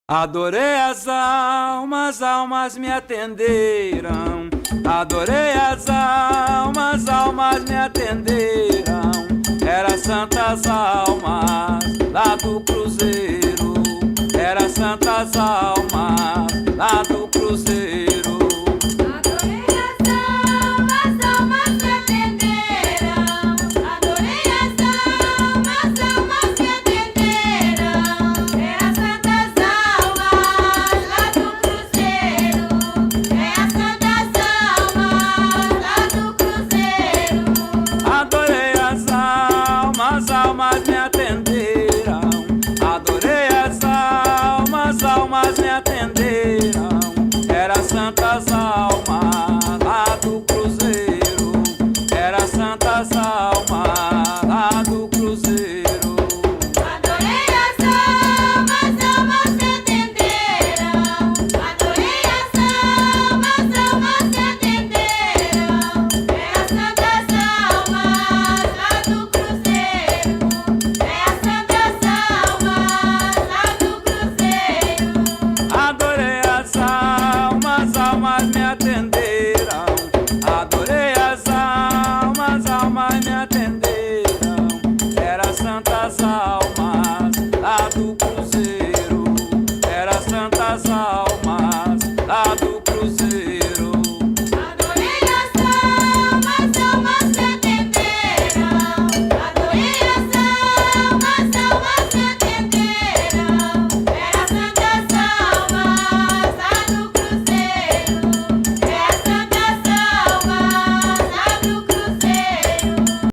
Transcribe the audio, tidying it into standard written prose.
Adorei as almas me atenderam. Adorei as almas me atenderam. Era santas almas lá do cruzeiro. Era santas almas lá do cruzeiro.